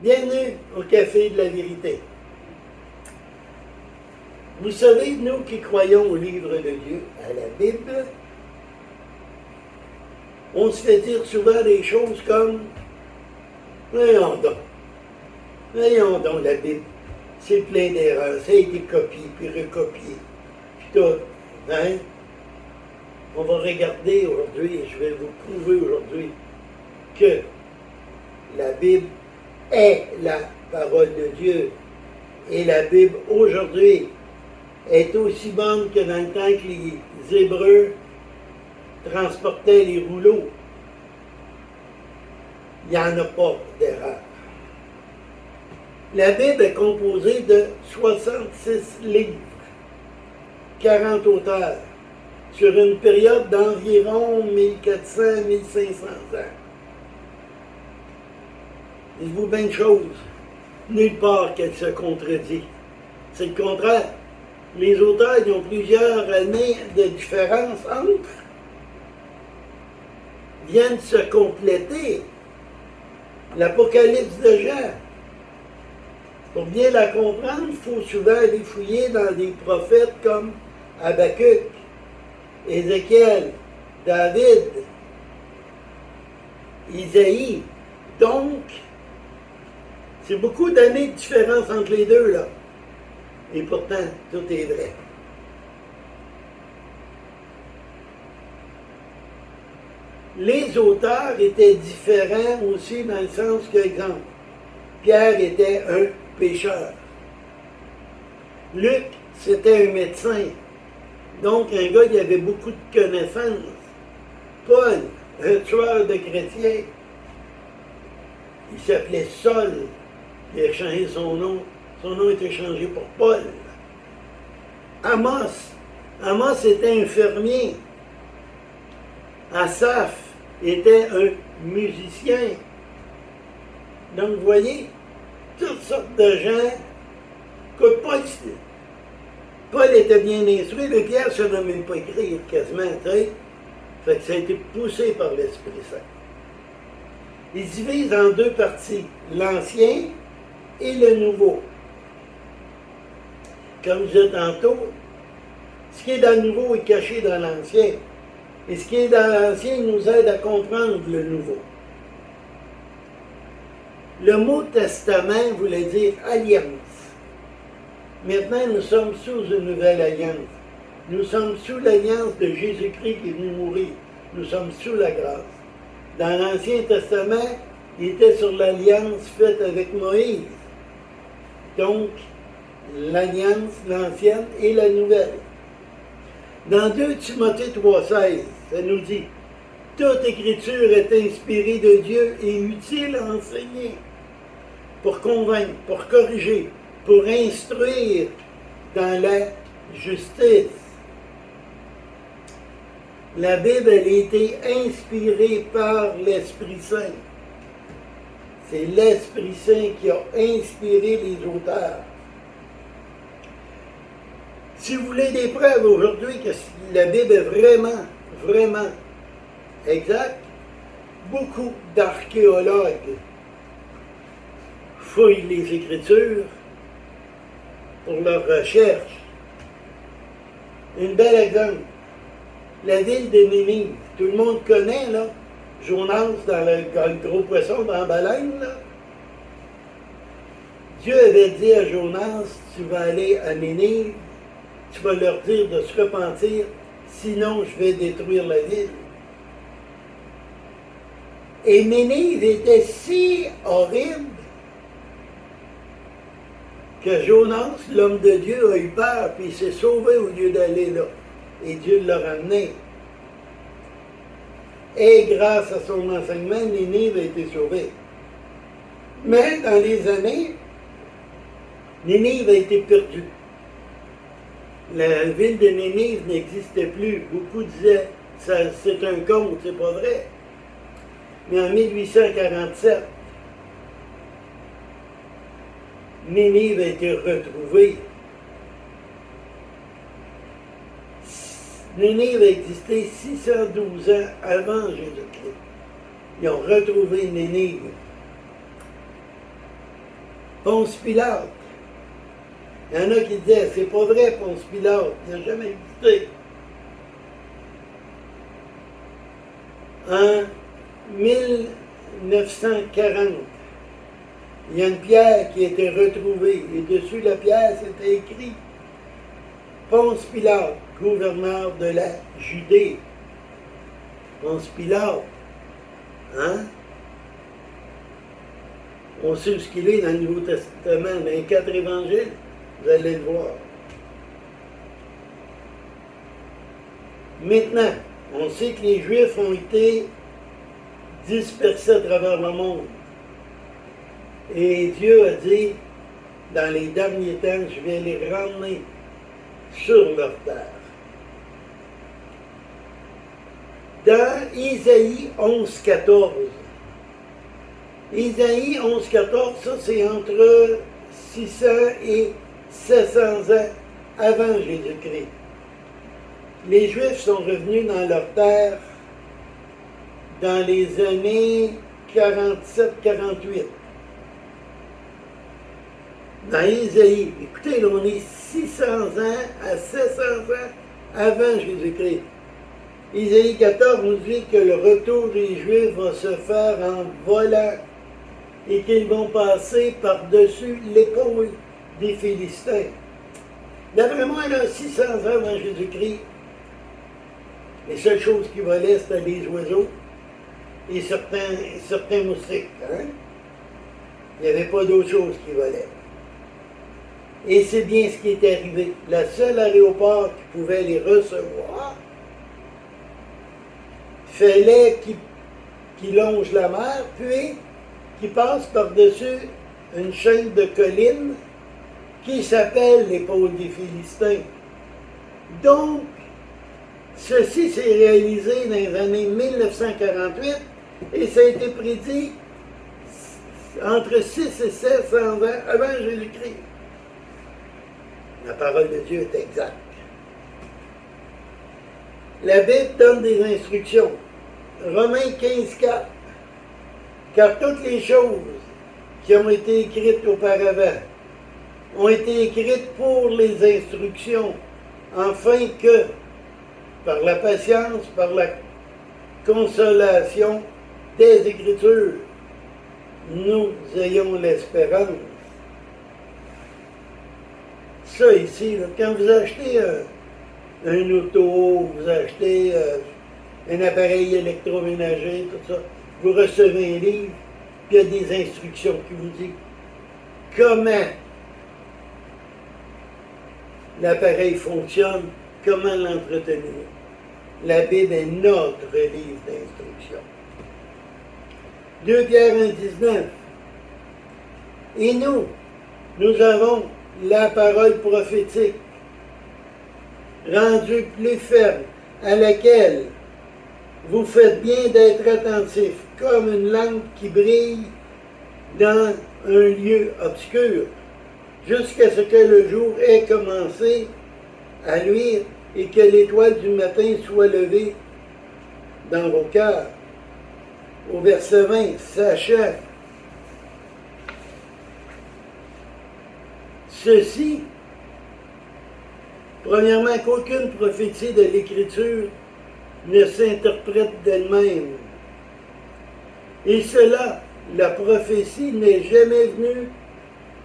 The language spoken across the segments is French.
Bienvenue au Café de la Vérité. Vous savez, nous qui croyons au livre de Dieu, à la Bible, on se fait dire souvent des choses comme « Voyons donc la Bible, c'est plein d'erreurs, ça a été copié, puis recopié, puis tout. » Hein? On va regarder aujourd'hui, et je vais vous prouver aujourd'hui, que la Bible est la parole de Dieu. Et la Bible aujourd'hui est aussi bonne que dans le temps que les Hébreux transportaient les rouleaux. Il n'y en a pas d'erreur. La Bible est composée de 66 livres, 40 auteurs, sur une période d'environ 1400-1500 ans. Dites-vous bien une chose, nulle part qu'elle se contredit. C'est le contraire. Les auteurs ils ont plusieurs années de différence entre, viennent se compléter. L'Apocalypse de Jean, pour bien la comprendre, il faut souvent aller fouiller dans des prophètes comme Habakkuk, Ézéchiel, David, Isaïe. Donc, c'est beaucoup d'années de différence entre les deux, là. Et pourtant, tout est vrai. Les auteurs étaient différents aussi dans le sens que, exemple, Pierre était un pécheur. Luc, c'était un médecin. Donc, un gars qui avait beaucoup de connaissances. Paul, un tueur de chrétiens. Il s'appelait Saul. Il a changé son nom. Son nom a été changé pour Paul. Amos était un fermier. Asaph était un musicien. Donc, vous voyez, toutes sortes de gens. Écoute, Paul était bien instruit, mais Pierre ne savait même pas écrire quasiment, tu sais. Fait que ça a été poussé par l'Esprit Saint. Il se divise en deux parties, l'Ancien et le Nouveau. Comme je disais tantôt, ce qui est dans le Nouveau est caché dans l'Ancien. Et ce qui est dans l'Ancien nous aide à comprendre le Nouveau. Le mot testament voulait dire alliance. Maintenant, nous sommes sous une nouvelle alliance. Nous sommes sous l'alliance de Jésus-Christ qui est venu mourir. Nous sommes sous la grâce. Dans l'Ancien Testament, il était sur l'alliance faite avec Moïse. Donc, l'alliance, l'ancienne et la nouvelle. Dans 2 Timothée 3,16, ça nous dit « Toute écriture est inspirée de Dieu et utile à enseigner, pour convaincre, pour corriger, pour instruire dans la justice. » La Bible, elle a été inspirée par l'Esprit Saint. C'est l'Esprit Saint qui a inspiré les auteurs. Si vous voulez des preuves aujourd'hui que la Bible est vraiment exacte, beaucoup d'archéologues fouillent les Écritures pour leurs recherches. Un bel exemple, la ville de Ninive. Tout le monde connaît, là, Jonas dans le gros poisson dans la baleine, là. Dieu avait dit à Jonas, tu vas aller à Ninive, tu vas leur dire de se repentir, sinon je vais détruire la ville. Et Ninive était si horrible que Jonas, l'homme de Dieu, a eu peur, puis il s'est sauvé au lieu d'aller là. Et Dieu l'a ramené. Et grâce à son enseignement, Ninive a été sauvée. Mais dans les années, Ninive a été perdue. La ville de Ninive n'existait plus. Beaucoup disaient c'est un conte, c'est pas vrai. Mais en 1847, Ninive a été retrouvée. Ninive a existé 612 ans avant Jésus-Christ. Ils ont retrouvé Ninive. Ponce Pilate. Il y en a qui disaient, c'est pas vrai, Ponce Pilate, il n'a jamais existé. En 1940, il y a une pierre qui a été retrouvée, et dessus la pierre, c'était écrit Ponce Pilate, gouverneur de la Judée. Ponce Pilate, hein? On sait ce qu'il est dans le Nouveau Testament, dans les 4 évangiles, vous allez le voir. Maintenant, on sait que les Juifs ont été dispersés à travers le monde. Et Dieu a dit, dans les derniers temps, je vais les ramener sur leur terre. Dans Isaïe 11,14, Isaïe 11,14, ça c'est entre 600 et 700 ans avant Jésus-Christ. Les Juifs sont revenus dans leur terre dans les années 47-48. Dans Isaïe, écoutez, là, on est 600 ans à 700 ans avant Jésus-Christ. Isaïe 14 nous dit que le retour des Juifs va se faire en volant et qu'ils vont passer par-dessus l'épaule des Philistins. D'après moi, là, 600 ans avant Jésus-Christ, les seules choses qui volaient, c'était les oiseaux et certains moustiques. Hein? Il n'y avait pas d'autre chose qui volaient. Et c'est bien ce qui est arrivé. Le seul aéroport qui pouvait les recevoir, fallait qu'il longe la mer, puis qu'il passe par-dessus une chaîne de collines qui s'appelle l'épaule des Philistins. Donc, ceci s'est réalisé dans les années 1948 et ça a été prédit entre 6 et 700 ans avant Jésus-Christ. La parole de Dieu est exacte. La Bible donne des instructions. Romains 15,4. Car toutes les choses qui ont été écrites auparavant ont été écrites pour les instructions, afin que, par la patience, par la consolation des Écritures, nous ayons l'espérance. Ça ici, là, quand vous achetez un auto, vous achetez un appareil électroménager, tout ça, vous recevez un livre, puis il y a des instructions qui vous disent comment l'appareil fonctionne, comment l'entretenir. La Bible est notre livre d'instruction. 2 Pierre 1,19. Et nous avons la parole prophétique, rendue plus ferme, à laquelle vous faites bien d'être attentif, comme une lampe qui brille dans un lieu obscur, jusqu'à ce que le jour ait commencé à luire et que l'étoile du matin soit levée dans vos cœurs. Au verset 20, sachant ceci, premièrement, qu'aucune prophétie de l'Écriture ne s'interprète d'elle-même. Et cela, la prophétie n'est jamais venue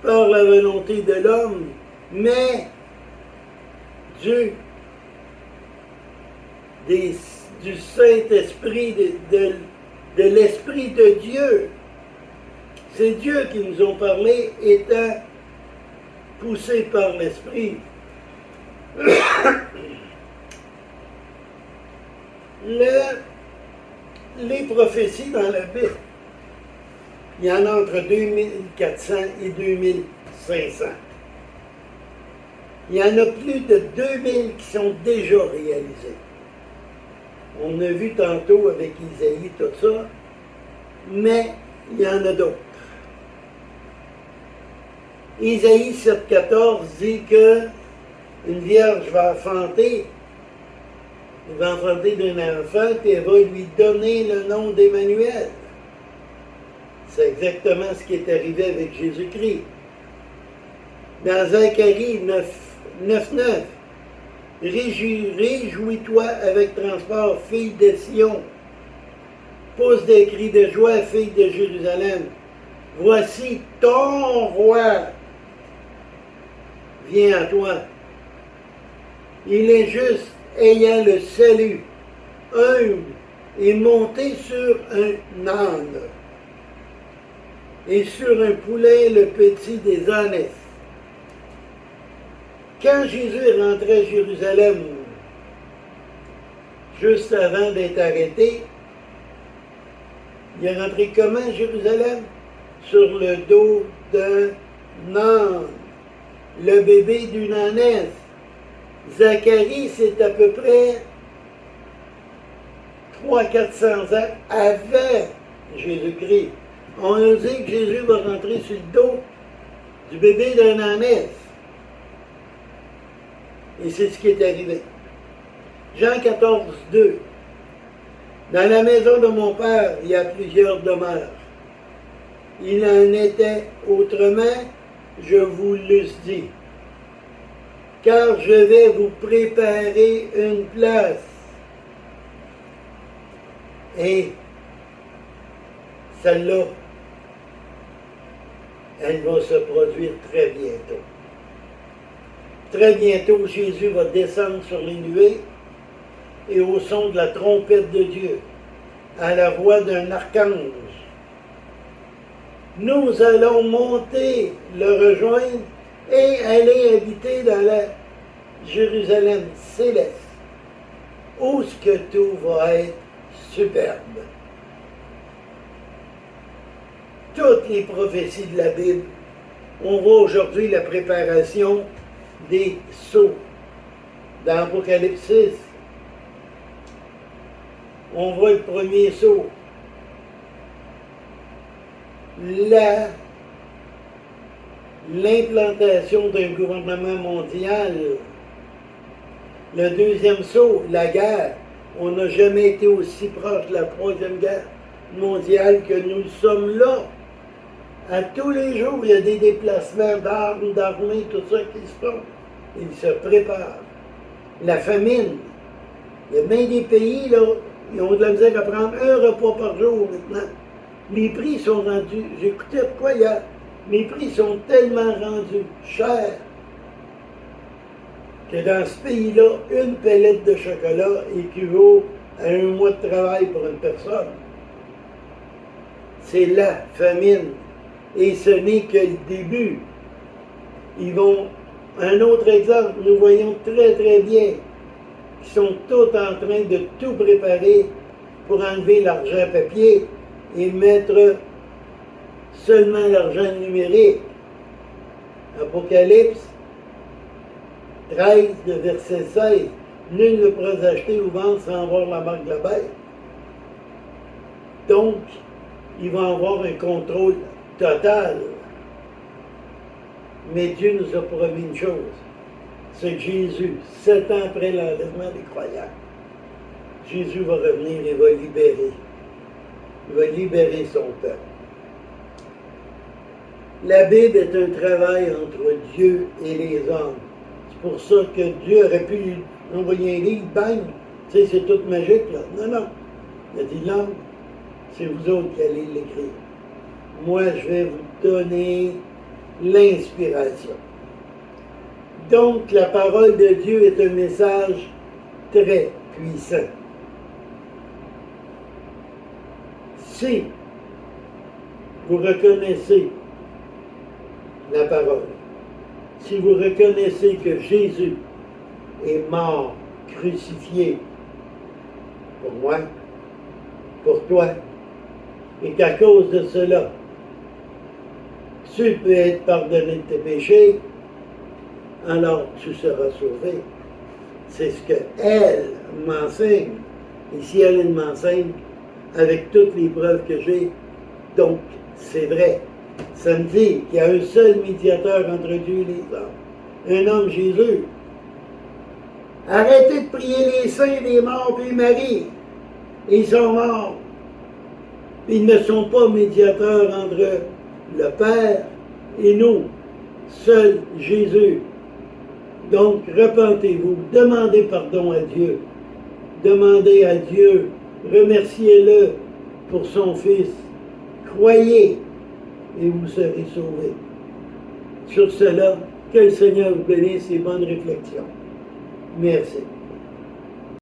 par la volonté de l'homme, mais du Saint-Esprit, de l'Esprit de Dieu. C'est Dieu qui nous a parlé, étant poussé par l'Esprit. Les prophéties dans la Bible, il y en a entre 2400 et 2500. Il y en a plus de 2000 qui sont déjà réalisées. On a vu tantôt avec Isaïe tout ça, mais il y en a d'autres. Isaïe 7,14 dit que une vierge va enfanter, elle va enfanter d'un enfant, puis elle va lui donner le nom d'Emmanuel. C'est exactement ce qui est arrivé avec Jésus-Christ. Dans Zacharie 9:9, réjouis-toi avec transport, fille de Sion. Pousse des cris de joie, fille de Jérusalem. Voici ton roi vient à toi. Il est juste, ayant le salut, humble et monté sur un âne et sur un poulet le petit des ânesses. Quand Jésus rentrait à Jérusalem, juste avant d'être arrêté, il est rentré comment à Jérusalem? Sur le dos d'un âne, le bébé d'une ânesse. Zacharie, c'est à peu près 300-400 ans avant Jésus-Christ. On nous dit que Jésus va rentrer sur le dos du bébé d'un ânesse. Et c'est ce qui est arrivé. Jean 14:2. Dans la maison de mon Père, il y a plusieurs demeures. Il en était autrement, je vous l'eusse dit. Car je vais vous préparer une place. Et celle-là, elle va se produire très bientôt. Très bientôt, Jésus va descendre sur les nuées et au son de la trompette de Dieu, à la voix d'un archange, nous allons monter, le rejoindre et aller habiter dans la Jérusalem céleste, où ce que tout va être superbe. Toutes les prophéties de la Bible, on voit aujourd'hui la préparation des sceaux. Dans Apocalypse 6, on voit le premier sceau. L'implantation d'un gouvernement mondial. Le deuxième sceau, la guerre. On n'a jamais été aussi proche de la Troisième Guerre mondiale que nous sommes là. À tous les jours, il y a des déplacements d'armes, d'armées, tout ça qui se font. Ils se préparent. La famine. Il y a bien des pays, là, ils ont de la misère à prendre un repas par jour maintenant. Les prix sont rendus, j'écoutais de quoi hier, les prix sont tellement rendus chers que dans ce pays-là, une pellette de chocolat équivaut à un mois de travail pour une personne. C'est la famine. Et ce n'est que le début. Ils vont, un autre exemple, nous voyons très très bien qu'ils sont tous en train de tout préparer pour enlever l'argent papier et mettre seulement l'argent numérique. Apocalypse 13, verset 16. Nul ne pourra acheter ou vendre sans voir la marque de la bête. Donc, il va avoir un contrôle total. Mais Dieu nous a promis une chose, c'est que Jésus, 7 ans après l'enlèvement des croyants, Jésus va revenir et va libérer. Il va libérer son peuple. La Bible est un travail entre Dieu et les hommes. C'est pour ça que Dieu aurait pu envoyer un livre, bang, tu sais, c'est tout magique, là. Non, non. Il a dit, non, c'est vous autres qui allez l'écrire. Moi, je vais vous donner l'inspiration. Donc, la parole de Dieu est un message très puissant. Si vous reconnaissez la parole, si vous reconnaissez que Jésus est mort, crucifié, pour moi, pour toi, et qu'à cause de cela, tu peux être pardonné de tes péchés, alors tu seras sauvé. C'est ce qu'elle m'enseigne. Et si elle m'enseigne, avec toutes les preuves que j'ai, donc c'est vrai. Ça me dit qu'il y a un seul médiateur entre Dieu et les hommes, un homme, Jésus. Arrêtez de prier les saints, les morts, puis Marie. Ils sont morts. Ils ne sont pas médiateurs entre le Père et nous. seul Jésus. Donc, repentez-vous, demandez pardon à Dieu. Demandez à Dieu, remerciez-le pour son Fils. Croyez et vous serez sauvés. Sur cela, que le Seigneur vous bénisse et bonne réflexion. Merci.